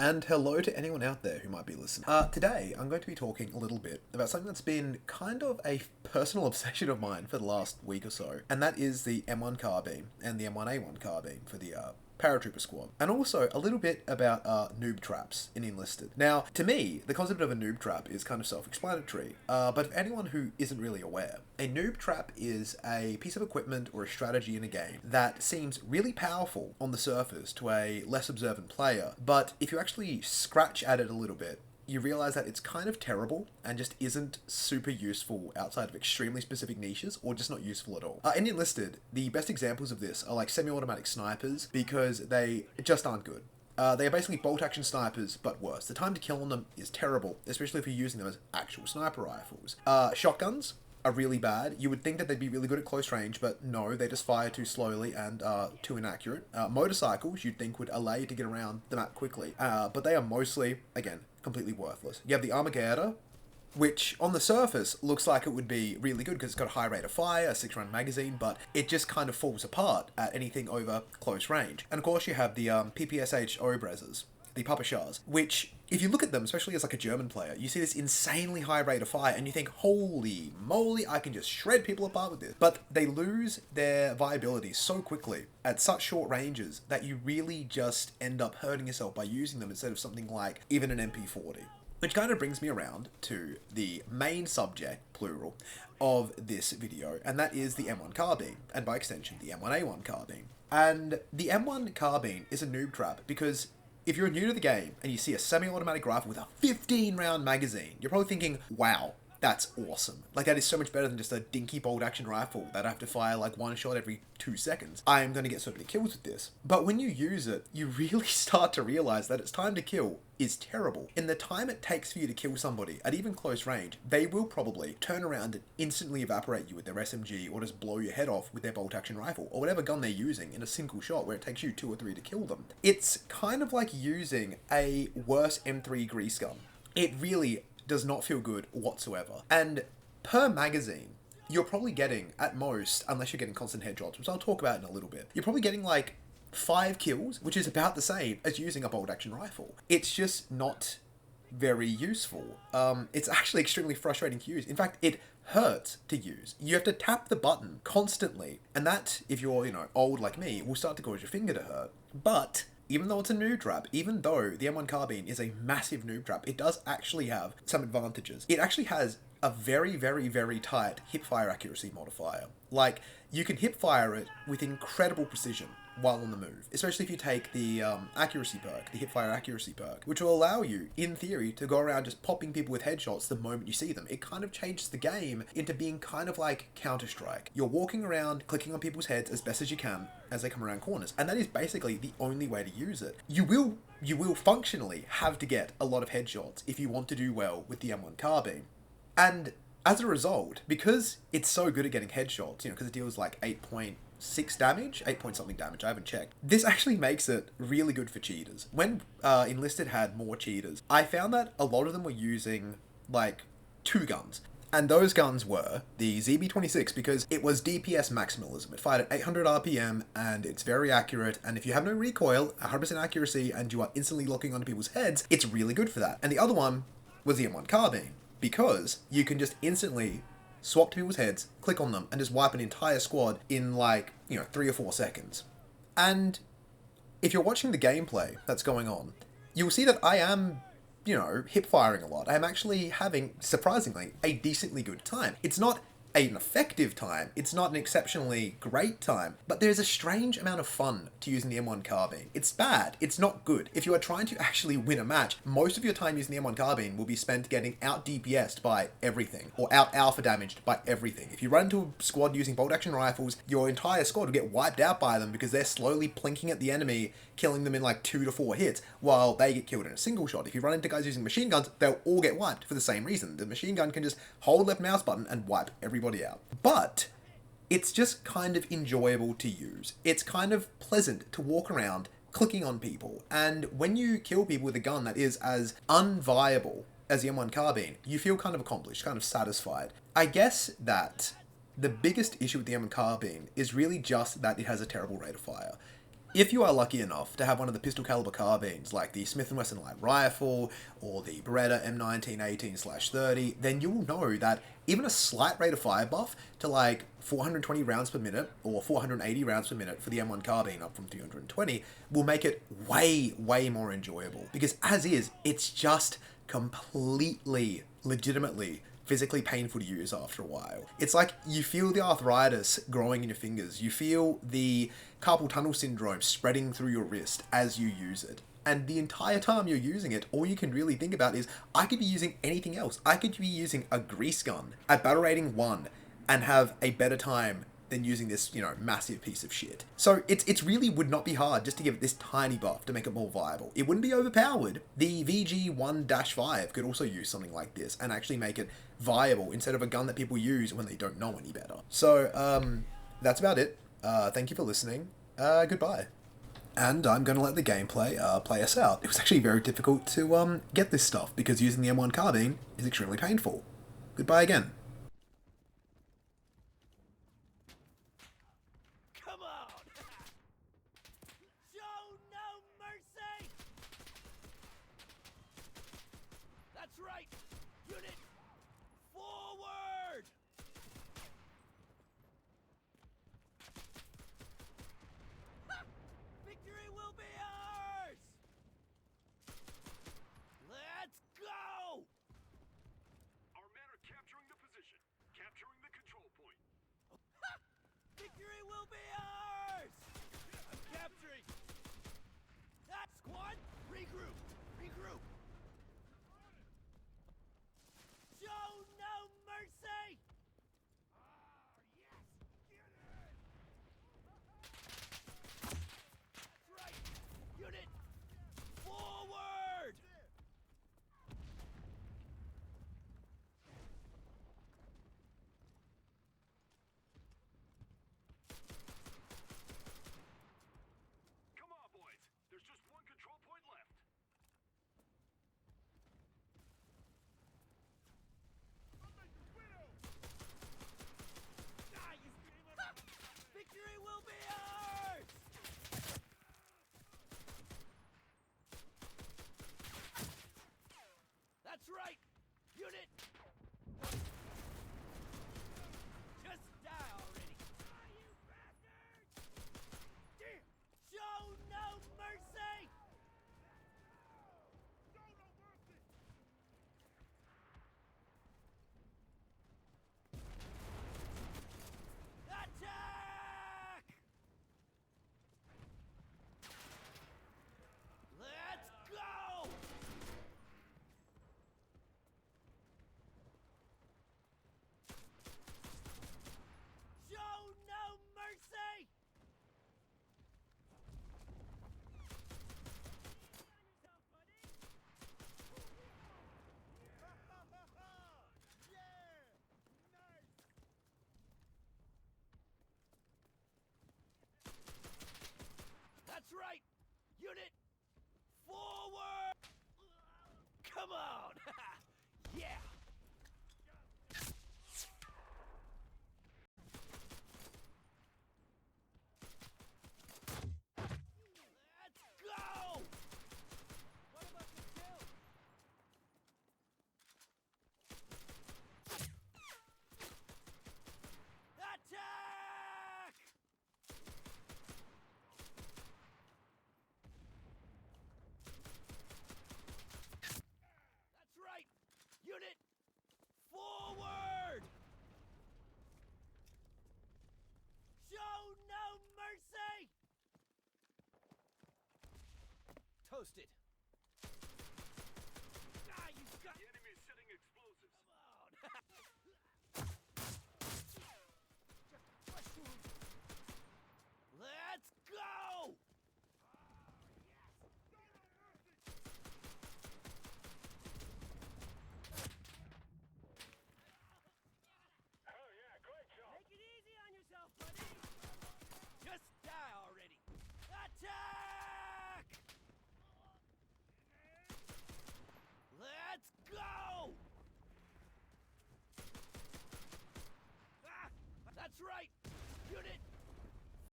And hello to anyone out there who might be listening. Today, I'm going to be talking a little bit about something that's been kind of a personal obsession of mine for the last week or so, and that is the M1 carbine and the M1A1 carbine for the paratrooper squad, and also a little bit about noob traps in Enlisted. Now, to me, the concept of a noob trap is kind of self-explanatory, but for anyone who isn't really aware, a noob trap is a piece of equipment or a strategy in a game that seems really powerful on the surface to a less observant player, but if you actually scratch at it a little bit, you realize that it's kind of terrible and just isn't super useful outside of extremely specific niches or just not useful at all. In Enlisted, the best examples of this are like semi-automatic snipers because they just aren't good. They are basically bolt-action snipers, but worse. The time to kill on them is terrible, especially if you're using them as actual sniper rifles. Shotguns are really bad. You would think that they'd be really good at close range, but no, they just fire too slowly and too inaccurate. Motorcycles, you'd think would allow you to get around the map quickly, but they are mostly, again, completely worthless. You have the Armageddon, which on the surface looks like it would be really good because it's got a high rate of fire, a 6-round magazine, but it just kind of falls apart at anything over close range. And of course you have the PPSH Obrezes, the Papashas, which, if you look at them, especially as like a German player, you see this insanely high rate of fire and you think, holy moly, I can just shred people apart with this. But they lose their viability so quickly at such short ranges that you really just end up hurting yourself by using them instead of something like even an MP40. Which kind of brings me around to the main subject, plural, of this video, and that is the M1 carbine, and by extension, the M1A1 carbine. And the M1 carbine is a noob trap because if you're new to the game and you see a semi-automatic rifle with a 15-round magazine, you're probably thinking, wow, that's awesome. Like, that is so much better than just a dinky bolt-action rifle that I have to fire like one shot every 2 seconds. I am going to get so many kills with this. But when you use it, you really start to realize that its time to kill is terrible. In the time it takes for you to kill somebody at even close range, they will probably turn around and instantly evaporate you with their SMG or just blow your head off with their bolt-action rifle or whatever gun they're using in a single shot where it takes you 2 or 3 to kill them. It's kind of like using a worse M3 grease gun. It really does not feel good whatsoever. And per magazine, you're probably getting, at most, unless you're getting constant headshots, which I'll talk about in a little bit, you're probably getting like 5 kills, which is about the same as using a bolt-action rifle. It's just not very useful. It's actually extremely frustrating to use. In fact, it hurts to use. You have to tap the button constantly, and that, if you're, old like me, will start to cause your finger to hurt. But even though it's a noob trap, even though the M1 carbine is a massive noob trap, it does actually have some advantages. It actually has a very, very, very tight hip-fire accuracy modifier. Like, you can hip-fire it with incredible precision while on the move, especially if you take the accuracy perk, the hip-fire accuracy perk, which will allow you, in theory, to go around just popping people with headshots the moment you see them. It kind of changes the game into being kind of like Counter-Strike. You're walking around, clicking on people's heads as best as you can as they come around corners, and that is basically the only way to use it. You will functionally have to get a lot of headshots if you want to do well with the M1 carbine. And as a result, because it's so good at getting headshots, because it deals like 8.6 damage, 8 point something damage, I haven't checked. This actually makes it really good for cheaters. When Enlisted had more cheaters, I found that a lot of them were using like 2 guns. And those guns were the ZB-26 because it was DPS maximalism. It fired at 800 RPM and it's very accurate. And if you have no recoil, 100% accuracy, and you are instantly locking onto people's heads, it's really good for that. And the other one was the M1 carbine because you can just instantly swap to people's heads, click on them, and just wipe an entire squad in like, 3 or 4 seconds. And if you're watching the gameplay that's going on, you'll see that I am, hip firing a lot. I am actually having, surprisingly, a decently good time. It's not an effective time, it's not an exceptionally great time, but there's a strange amount of fun to using the M1 carbine. It's bad, it's not good. If you are trying to actually win a match, most of your time using the M1 carbine will be spent getting out DPS'd by everything, or out alpha damaged by everything. If you run into a squad using bolt-action rifles, your entire squad will get wiped out by them because they're slowly plinking at the enemy, killing them in like 2 to 4 hits, while they get killed in a single shot. If you run into guys using machine guns, they'll all get wiped for the same reason. The machine gun can just hold left mouse button and wipe everybody out. But it's just kind of enjoyable to use. It's kind of pleasant to walk around clicking on people. And when you kill people with a gun that is as unviable as the M1 carbine, you feel kind of accomplished, kind of satisfied. I guess that the biggest issue with the M1 carbine is really just that it has a terrible rate of fire. If you are lucky enough to have one of the pistol caliber carbines like the Smith & Wesson Light Rifle or the Beretta M1918/30, then you will know that even a slight rate of fire buff to like 420 rounds per minute or 480 rounds per minute for the M1 carbine up from 320 will make it way, way more enjoyable. Because as is, it's just completely, legitimately physically painful to use after a while. It's like you feel the arthritis growing in your fingers. You feel the carpal tunnel syndrome spreading through your wrist as you use it. And the entire time you're using it, all you can really think about is, I could be using anything else. I could be using a grease gun at battle rating 1 and have a better time than using this, massive piece of shit. So it's really would not be hard just to give it this tiny buff to make it more viable. It wouldn't be overpowered. The VG1-5 could also use something like this and actually make it viable instead of a gun that people use when they don't know any better. So, that's about it. Thank you for listening. Goodbye. And I'm going to let the gameplay play us out. It was actually very difficult to get this stuff because using the M1 carbine is extremely painful. Goodbye again. Come on! Show no mercy! That's right! Unit forward! Ha! Victory will be ours! Let's go! Our men are capturing the position, capturing the control point. Ha! Victory will be ours! I'm capturing! That squad! Regroup! Regroup! Show no mercy! Yes! Get in! That's right! Unit forward! Come on, boys. There's just one control point left. Ha! Victory will be ours! That's right! Unit! Just die already! Die, you bastards! Damn! Show no mercy! Show no mercy! Attack! Let's go! Show no mercy! That's right! Unit forward! Come on! Yeah! Let's go! What about the kill? Attack! That's right! Unit forward! Show no mercy! Toasted. Ah, you got...